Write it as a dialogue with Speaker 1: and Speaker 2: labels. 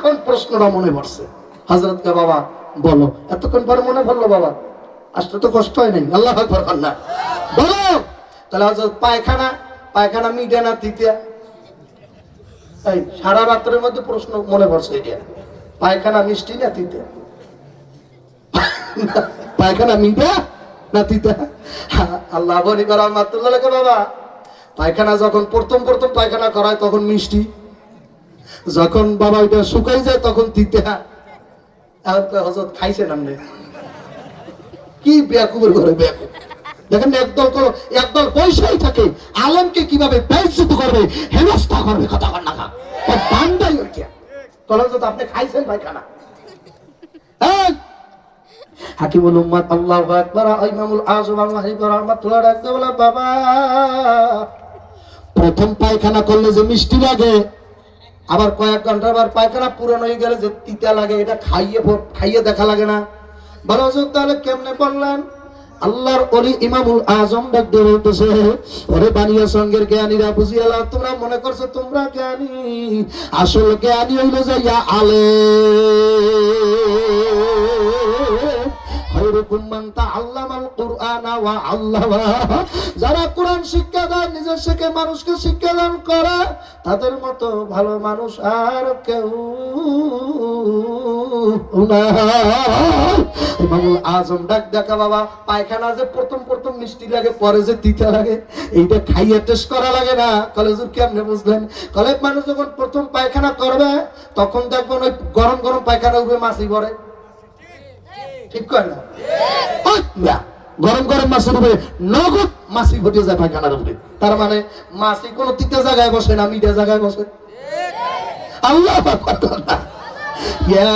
Speaker 1: এখন প্রশ্নটা মনে পড়ছে। হযরতকে বাবা বলো, এতক্ষণ পরে মনে পড়লো বাবা, আসতে তো কষ্ট হয় নাই। আল্লাহ আকবার, আল্লাহ বলো। তাহলে হযরত পায়খানা মিটে না তিতা? এই সারা রাতের মধ্যে প্রশ্ন মনে পড়ছে এটা, পায়খানা মিষ্টি না তিতা? পায়খানা মিঠা না তিতা? আল্লাহ বলি রহমাতুল্লাহ লেখে বাবা, পায়খানা যখন প্রথম পায়খানা করায় তখন মিষ্টি, যখন বাবা ওইটা শুকাই যায় তখন তিতা। হযরত খাইছেন আপনি? কি বেয়াকুবের ঘরে বেয়াকুব। দেখেন একদল পয়সাই থাকে, আলেমকে কিভাবে বেইজ্জত করবে, হেনস্থা করবে, কথা কর না খা বান্দাই ওইটা। হযরত আপনি খাইছেন পায়খানা? হাকিমুল উম্মাত আল্লাহু আকবার ইমামুল আযম আল মাহরিব রাহমাতুল্লাহ রাখতে বলে বাবা, প্রথম পায়খানা করলে যে মিষ্টি লাগে, আবার কয়েক ঘন্টা আবার পায়খানা পূরণ হয়ে গেলে যে তিতা লাগে, এটা খাইয়ে দেখা লাগে না? বলো হুজুর তাহলে কেমনে বললেন? আল্লাহর ওলি ইমামুল আযম ডাক দিয়ে বলতেছে, ওরে বানিয়া সঙ্গের জ্ঞানীরা বুঝিয়ালা, তোমরা মনে করছো তোমরা জ্ঞানী, আসল জ্ঞানী হইলো যাইয়া যারা কোরআন শিক্ষা দেয়, নিজের শিখে মানুষকে শিক্ষা দান করে, তাদের মতো ভালো মানুষ আর কেউ ইমামুল আযম ডাক দেখা বাবা, পায়খানা যে প্রথম মিষ্টি লাগে, পরে যে তিতা লাগে, এইটা খাইয়ে টেস্ট করা লাগে না? কলেজের কেমনে বুঝলেন? কলেজ মানুষ যখন প্রথম পায়খানা করবে, তখন দেখবেন ওই গরম পায়খানা উপরে মাছি পড়ে, ঠিক কয় না? গরম মাছের উপরে নগদ মাছি ফুটে যায় পায়খানার উপরে। তার মানে মাছি কোন তিতা জায়গায় বসে না, মিঠা জায়গায় বসে। আল্লাহ ইয়া